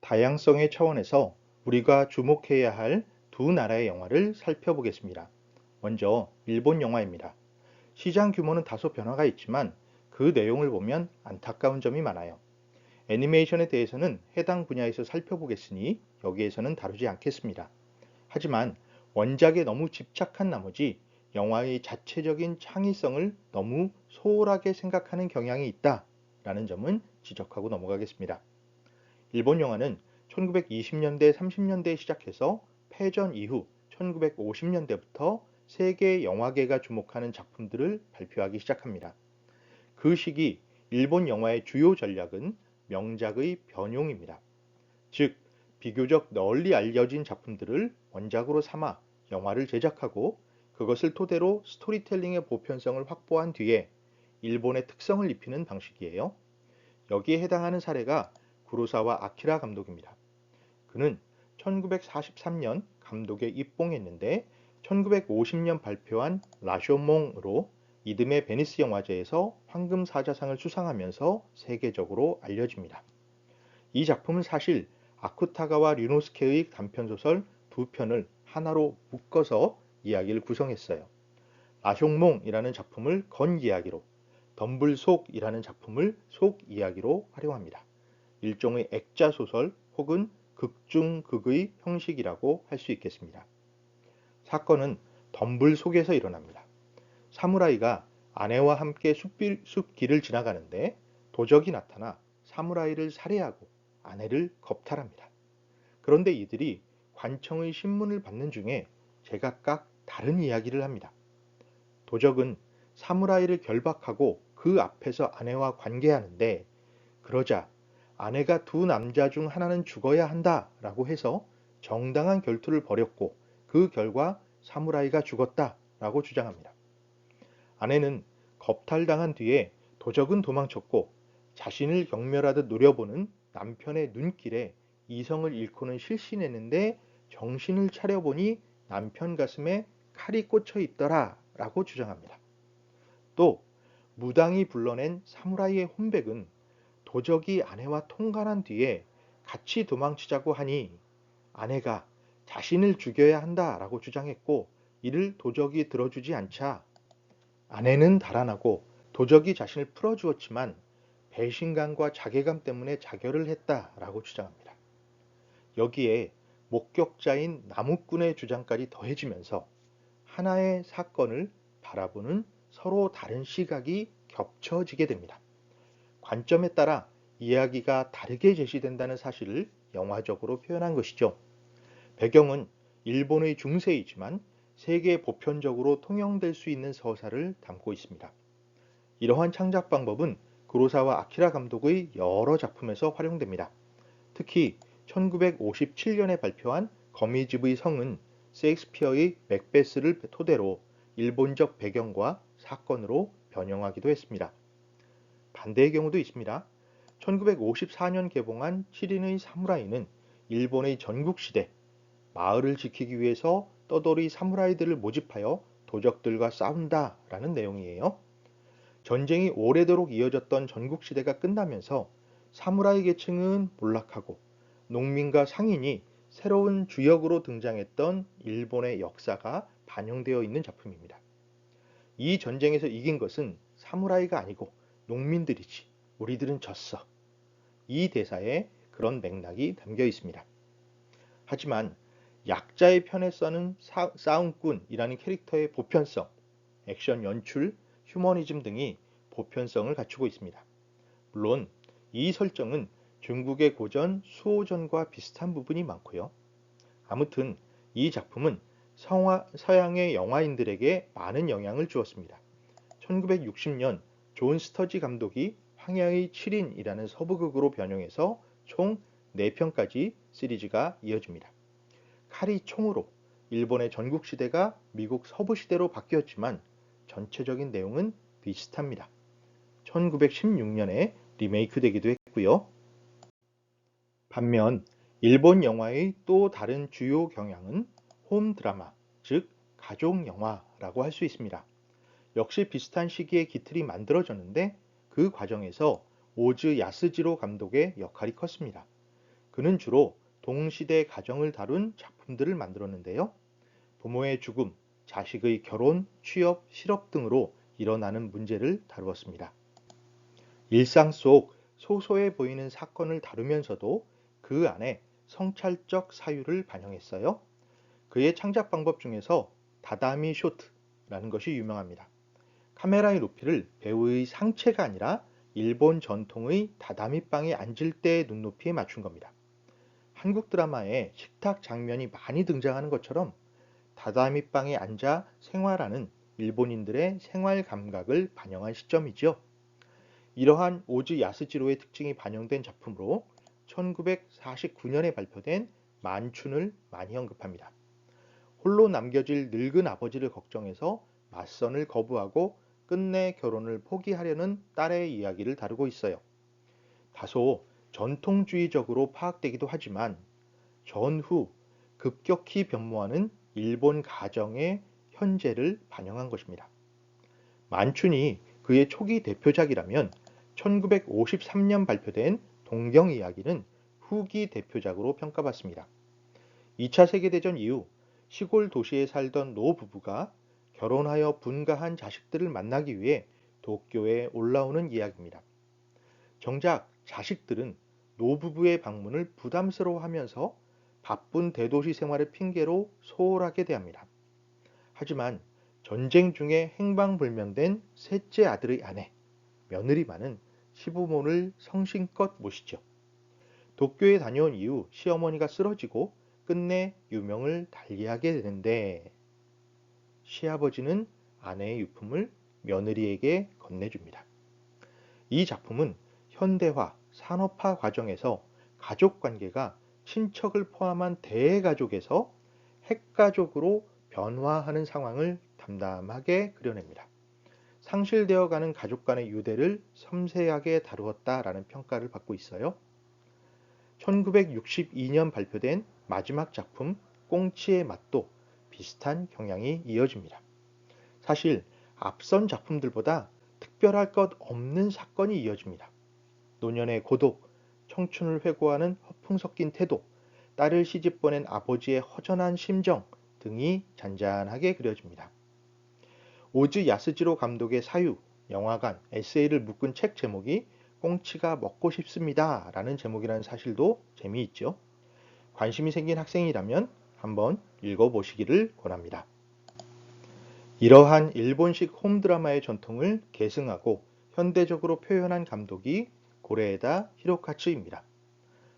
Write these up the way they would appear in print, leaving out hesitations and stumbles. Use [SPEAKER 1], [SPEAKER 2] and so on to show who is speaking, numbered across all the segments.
[SPEAKER 1] 다양성의 차원에서 우리가 주목해야 할 두 나라의 영화를 살펴보겠습니다. 먼저 일본 영화입니다. 시장 규모는 다소 변화가 있지만 그 내용을 보면 안타까운 점이 많아요. 애니메이션에 대해서는 해당 분야에서 살펴보겠으니 여기에서는 다루지 않겠습니다. 하지만 원작에 너무 집착한 나머지 영화의 자체적인 창의성을 너무 소홀하게 생각하는 경향이 있다라는 점은 지적하고 넘어가겠습니다. 일본 영화는 1920년대, 30년대에 시작해서 패전 이후 1950년대부터 세계 영화계가 주목하는 작품들을 발표하기 시작합니다. 그 시기 일본 영화의 주요 전략은 명작의 변용입니다. 즉, 비교적 널리 알려진 작품들을 원작으로 삼아 영화를 제작하고 그것을 토대로 스토리텔링의 보편성을 확보한 뒤에 일본의 특성을 입히는 방식이에요. 여기에 해당하는 사례가 구로사와 아키라 감독입니다. 그는 1943년 감독에 입봉했는데 1950년 발표한 라쇼몽으로 이듬해 베니스 영화제에서 황금사자상을 수상하면서 세계적으로 알려집니다. 이 작품은 사실 아쿠타가와 류노스케의 단편소설 두 편을 하나로 묶어서 이야기를 구성했어요. 라쇼몽이라는 작품을 건 이야기로, 덤불속이라는 작품을 속 이야기로 활용합니다. 일종의 액자 소설 혹은 극중극의 형식이라고 할 수 있겠습니다. 사건은 덤불 속에서 일어납니다. 사무라이가 아내와 함께 숲길을 지나가는데 도적이 나타나 사무라이를 살해하고 아내를 겁탈합니다. 그런데 이들이 관청의 신문을 받는 중에 제각각 다른 이야기를 합니다. 도적은 사무라이를 결박하고 그 앞에서 아내와 관계하는데 그러자 아내가 두 남자 중 하나는 죽어야 한다라고 해서 정당한 결투를 벌였고 그 결과 사무라이가 죽었다라고 주장합니다. 아내는 겁탈당한 뒤에 도적은 도망쳤고 자신을 경멸하듯 노려보는 남편의 눈길에 이성을 잃고는 실신했는데 정신을 차려보니 남편 가슴에 칼이 꽂혀 있더라라고 주장합니다. 또 무당이 불러낸 사무라이의 혼백은 도적이 아내와 통관한 뒤에 같이 도망치자고 하니 아내가 자신을 죽여야 한다라고 주장했고 이를 도적이 들어주지 않자 아내는 달아나고 도적이 자신을 풀어주었지만 배신감과 자괴감 때문에 자결을 했다라고 주장합니다. 여기에 목격자인 나무꾼의 주장까지 더해지면서 하나의 사건을 바라보는 서로 다른 시각이 겹쳐지게 됩니다. 관점에 따라 이야기가 다르게 제시된다는 사실을 영화적으로 표현한 것이죠. 배경은 일본의 중세이지만 세계 보편적으로 통용될 수 있는 서사를 담고 있습니다. 이러한 창작 방법은 구로사와 아키라 감독의 여러 작품에서 활용됩니다. 특히 1957년에 발표한 거미집의 성은 셰익스피어의 맥베스를 토대로 일본적 배경과 사건으로 변형하기도 했습니다. 반대의 경우도 있습니다. 1954년 개봉한 7인의 사무라이는 일본의 전국시대, 마을을 지키기 위해서 떠돌이 사무라이들을 모집하여 도적들과 싸운다라는 내용이에요. 전쟁이 오래도록 이어졌던 전국시대가 끝나면서 사무라이 계층은 몰락하고 농민과 상인이 새로운 주역으로 등장했던 일본의 역사가 반영되어 있는 작품입니다. 이 전쟁에서 이긴 것은 사무라이가 아니고 농민들이지. 우리들은 졌어. 이 대사에 그런 맥락이 담겨 있습니다. 하지만 약자의 편에 서는 싸움꾼이라는 캐릭터의 보편성, 액션 연출, 휴머니즘 등이 보편성을 갖추고 있습니다. 물론 이 설정은 중국의 고전 수호전과 비슷한 부분이 많고요. 아무튼 이 작품은 서양의 영화인들에게 많은 영향을 주었습니다. 1960년 존 스터지 감독이 황야의 7인이라는 서부극으로 변형해서 총 4편까지 시리즈가 이어집니다. 칼이 총으로 일본의 전국시대가 미국 서부시대로 바뀌었지만 전체적인 내용은 비슷합니다. 1916년에 리메이크되기도 했고요. 반면 일본 영화의 또 다른 주요 경향은 홈 드라마, 즉 가족 영화라고 할 수 있습니다. 역시 비슷한 시기에 기틀이 만들어졌는데 그 과정에서 오즈 야스지로 감독의 역할이 컸습니다. 그는 주로 동시대 가정을 다룬 작품들을 만들었는데요. 부모의 죽음, 자식의 결혼, 취업, 실업 등으로 일어나는 문제를 다루었습니다. 일상 속 소소해 보이는 사건을 다루면서도 그 안에 성찰적 사유를 반영했어요. 그의 창작 방법 중에서 다다미 쇼트라는 것이 유명합니다. 카메라의 높이를 배우의 상체가 아니라 일본 전통의 다다미방에 앉을 때의 눈높이에 맞춘 겁니다. 한국 드라마에 식탁 장면이 많이 등장하는 것처럼 다다미방에 앉아 생활하는 일본인들의 생활 감각을 반영한 시점이죠. 이러한 오즈 야스지로의 특징이 반영된 작품으로 1949년에 발표된 만춘을 많이 언급합니다. 홀로 남겨질 늙은 아버지를 걱정해서 맞선을 거부하고 끝내 결혼을 포기하려는 딸의 이야기를 다루고 있어요. 다소 전통주의적으로 파악되기도 하지만 전후 급격히 변모하는 일본 가정의 현재를 반영한 것입니다. 만춘이 그의 초기 대표작이라면 1953년 발표된 동경 이야기는 후기 대표작으로 평가받습니다. 2차 세계대전 이후 시골 도시에 살던 노 부부가 결혼하여 분가한 자식들을 만나기 위해 도쿄에 올라오는 이야기입니다. 정작 자식들은 노부부의 방문을 부담스러워하면서 바쁜 대도시 생활을 핑계로 소홀하게 대합니다. 하지만 전쟁 중에 행방불명된 셋째 아들의 아내, 며느리만은 시부모를 성심껏 모시죠. 도쿄에 다녀온 이후 시어머니가 쓰러지고 끝내 유명을 달리하게 되는데 시아버지는 아내의 유품을 며느리에게 건네줍니다. 이 작품은 현대화, 산업화 과정에서 가족 관계가 친척을 포함한 대가족에서 핵가족으로 변화하는 상황을 담담하게 그려냅니다. 상실되어가는 가족 간의 유대를 섬세하게 다루었다라는 평가를 받고 있어요. 1962년 발표된 마지막 작품 꽁치의 맛도 비슷한 경향이 이어집니다. 사실 앞선 작품들보다 특별할 것 없는 사건이 이어집니다. 노년의 고독, 청춘을 회고하는 허풍 섞인 태도, 딸을 시집 보낸 아버지의 허전한 심정 등이 잔잔하게 그려집니다. 오즈 야스지로 감독의 사유, 영화관, 에세이를 묶은 책 제목이 꽁치가 먹고 싶습니다 라는 제목이라는 사실도 재미있죠. 관심이 생긴 학생이라면 한번 읽어보시기를 권합니다. 이러한 일본식 홈드라마의 전통을 계승하고 현대적으로 표현한 감독이 고레에다 히로카츠입니다.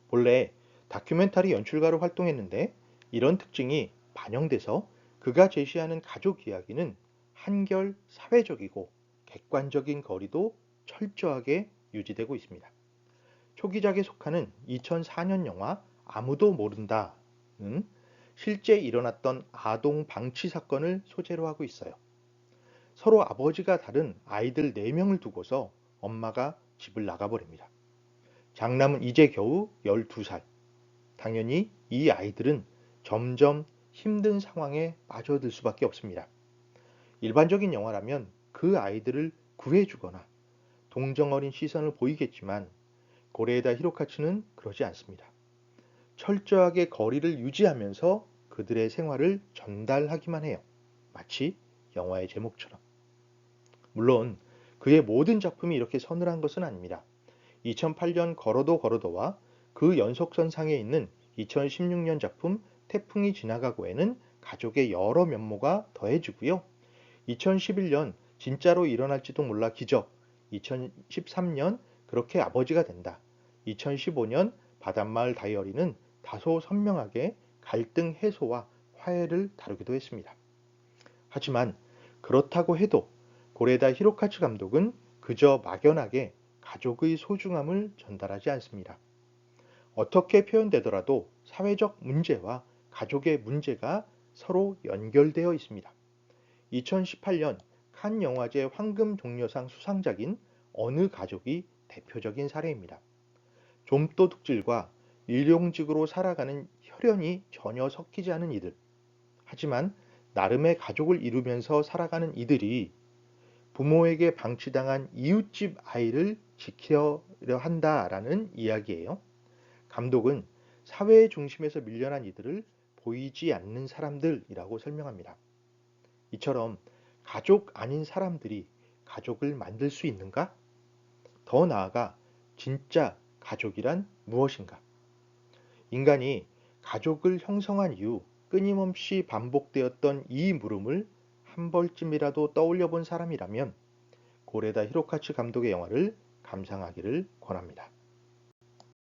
[SPEAKER 1] 본래 다큐멘터리 연출가로 활동했는데 이런 특징이 반영돼서 그가 제시하는 가족 이야기는 한결 사회적이고 객관적인 거리도 철저하게 유지되고 있습니다. 초기작에 속하는 2004년 영화 아무도 모른다는 실제 일어났던 아동 방치 사건을 소재로 하고 있어요. 서로 아버지가 다른 아이들 4명을 두고서 엄마가 집을 나가버립니다. 장남은 이제 겨우 12살. 당연히 이 아이들은 점점 힘든 상황에 빠져들 수밖에 없습니다. 일반적인 영화라면 그 아이들을 구해주거나 동정어린 시선을 보이겠지만 고레에다 히로카츠는 그러지 않습니다. 철저하게 거리를 유지하면서 그들의 생활을 전달하기만 해요. 마치 영화의 제목처럼. 물론 그의 모든 작품이 이렇게 서늘한 것은 아닙니다. 2008년 걸어도 걸어도와 그 연속선상에 있는 2016년 작품 태풍이 지나가고에는 가족의 여러 면모가 더해지고요. 2011년 진짜로 일어날지도 몰라 기적, 2013년 그렇게 아버지가 된다, 2015년 바닷마을 다이어리는 다소 선명하게 갈등 해소와 화해를 다루기도 했습니다. 하지만 그렇다고 해도 고레다 히로카츠 감독은 그저 막연하게 가족의 소중함을 전달하지 않습니다. 어떻게 표현되더라도 사회적 문제와 가족의 문제가 서로 연결되어 있습니다. 2018년 칸 영화제 황금 종려상 수상작인 어느 가족이 대표적인 사례입니다. 좀도둑질과 일용직으로 살아가는 혈연이 전혀 섞이지 않은 이들. 하지만 나름의 가족을 이루면서 살아가는 이들이 부모에게 방치당한 이웃집 아이를 지키려 한다라는 이야기예요. 감독은 사회의 중심에서 밀려난 이들을 보이지 않는 사람들이라고 설명합니다. 이처럼 가족 아닌 사람들이 가족을 만들 수 있는가? 더 나아가 진짜 가족이란 무엇인가? 인간이 가족을 형성한 이후 끊임없이 반복되었던 이 물음을 한 번쯤이라도 떠올려 본 사람이라면 고레다 히로카츠 감독의 영화를 감상하기를 권합니다.